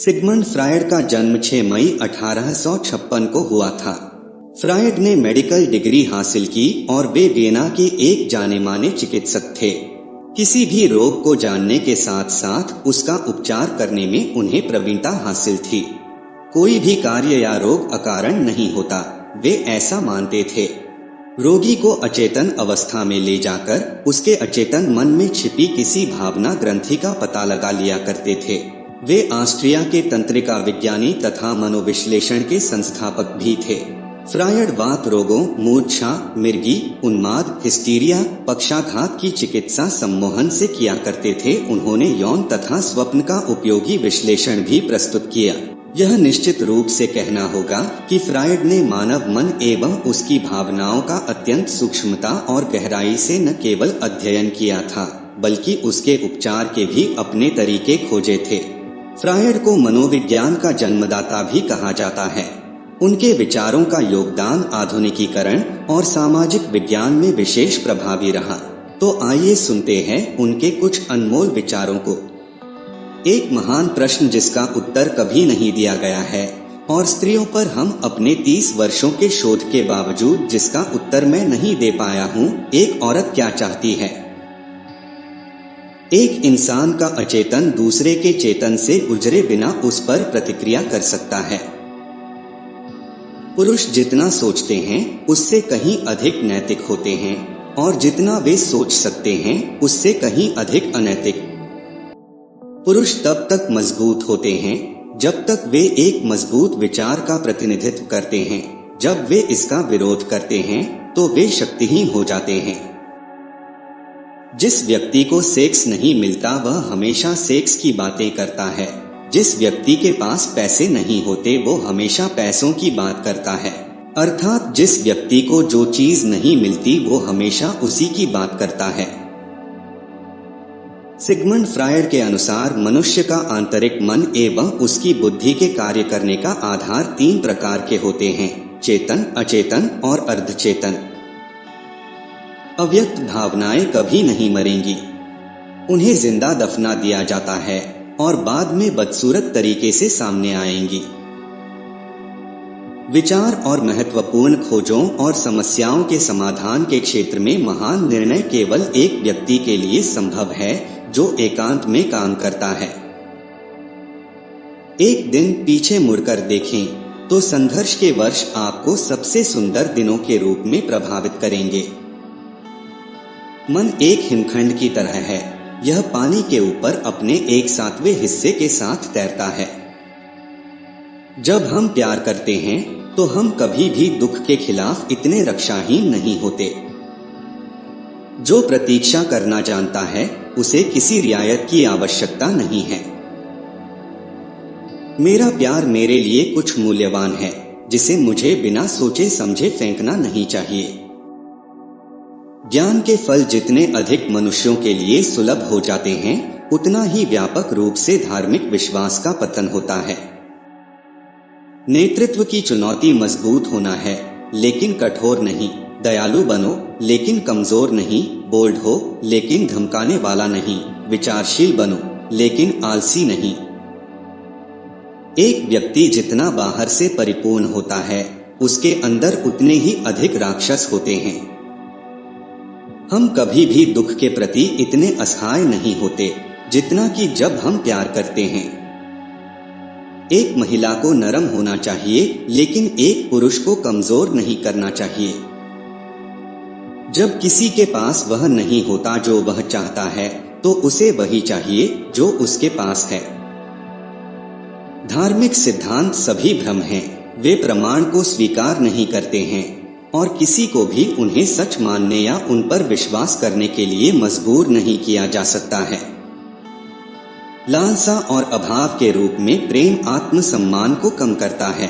Sigmund Freud का जन्म 6 मई 1856 को हुआ था। फ्रायड ने मेडिकल डिग्री हासिल की और वे वियना के एक जाने माने चिकित्सक थे। किसी भी रोग को जानने के साथ साथ उसका उपचार करने में उन्हें प्रवीणता हासिल थी। कोई भी कार्य या रोग अकारण नहीं होता, वे ऐसा मानते थे। रोगी को अचेतन अवस्था में ले जाकर उसके अचेतन मन में छिपी किसी भावना ग्रंथि का पता लगा लिया करते थे। वे ऑस्ट्रिया के तंत्रिका विज्ञानी तथा मनोविश्लेषण के संस्थापक भी थे। फ्रायड वात रोगों, मूर्छा, मिर्गी, उन्माद, हिस्टीरिया, पक्षाघात की चिकित्सा सम्मोहन से किया करते थे। उन्होंने यौन तथा स्वप्न का उपयोगी विश्लेषण भी प्रस्तुत किया। यह निश्चित रूप से कहना होगा कि फ्रायड ने मानव मन एवं उसकी भावनाओं का अत्यंत सूक्ष्मता और गहराई से न केवल अध्ययन किया था, बल्कि उसके उपचार के भी अपने तरीके खोजे थे। फ्रायड को मनोविज्ञान का जन्मदाता भी कहा जाता है। उनके विचारों का योगदान आधुनिकीकरण और सामाजिक विज्ञान में विशेष प्रभावी रहा। तो आइए सुनते हैं उनके कुछ अनमोल विचारों को। एक महान प्रश्न जिसका उत्तर कभी नहीं दिया गया है और स्त्रियों पर हम अपने 30 वर्षों के शोध के बावजूद जिसका उत्तर मैं नहीं दे पाया हूँ, एक औरत क्या चाहती है। एक इंसान का अचेतन दूसरे के चेतन से गुजरे बिना उस पर प्रतिक्रिया कर सकता है। पुरुष जितना सोचते हैं उससे कहीं अधिक नैतिक होते हैं और जितना वे सोच सकते हैं उससे कहीं अधिक अनैतिक। पुरुष तब तक मजबूत होते हैं जब तक वे एक मजबूत विचार का प्रतिनिधित्व करते हैं। जब वे इसका विरोध करते हैं तो वे शक्तिहीन हो जाते हैं। जिस व्यक्ति को सेक्स नहीं मिलता वह हमेशा सेक्स की बातें करता है। जिस व्यक्ति के पास पैसे नहीं होते वो हमेशा पैसों की बात करता है। अर्थात जिस व्यक्ति को जो चीज नहीं मिलती वो हमेशा उसी की बात करता है। सिगमंड फ्रायड के अनुसार मनुष्य का आंतरिक मन एवं उसकी बुद्धि के कार्य करने का आधार 3 प्रकार के होते हैं: चेतन, अचेतन और अर्धचेतन। अव्यक्त भावनाएं कभी नहीं मरेंगी, उन्हें जिंदा दफना दिया जाता है और बाद में बदसूरत तरीके से सामने आएंगी। विचार और महत्वपूर्ण खोजों और समस्याओं के समाधान के क्षेत्र में महान निर्णय केवल एक व्यक्ति के लिए संभव है जो एकांत में काम करता है। एक दिन पीछे मुड़कर देखें तो संघर्ष के वर्ष आपको सबसे सुंदर दिनों के रूप में प्रभावित करेंगे। मन एक हिमखंड की तरह है, यह पानी के ऊपर अपने 1/7वें हिस्से के साथ तैरता है। जब हम प्यार करते हैं तो हम कभी भी दुख के खिलाफ इतने रक्षाहीन नहीं होते। जो प्रतीक्षा करना जानता है उसे किसी रियायत की आवश्यकता नहीं है। मेरा प्यार मेरे लिए कुछ मूल्यवान है जिसे मुझे बिना सोचे समझे फेंकना नहीं चाहिए। ज्ञान के फल जितने अधिक मनुष्यों के लिए सुलभ हो जाते हैं उतना ही व्यापक रूप से धार्मिक विश्वास का पतन होता है। नेतृत्व की चुनौती मजबूत होना है लेकिन कठोर नहीं। दयालु बनो लेकिन कमजोर नहीं। बोल्ड हो लेकिन धमकाने वाला नहीं। विचारशील बनो लेकिन आलसी नहीं। एक व्यक्ति जितना बाहर से परिपूर्ण होता है उसके अंदर उतने ही अधिक राक्षस होते हैं। हम कभी भी दुख के प्रति इतने असहाय नहीं होते जितना कि जब हम प्यार करते हैं। एक महिला को नरम होना चाहिए लेकिन एक पुरुष को कमजोर नहीं करना चाहिए। जब किसी के पास वह नहीं होता जो वह चाहता है तो उसे वही चाहिए जो उसके पास है। धार्मिक सिद्धांत सभी भ्रम हैं, वे प्रमाण को स्वीकार नहीं करते हैं और किसी को भी उन्हें सच मानने या उन पर विश्वास करने के लिए मजबूर नहीं किया जा सकता है। लालसा और अभाव के रूप में प्रेम आत्मसम्मान को कम करता है।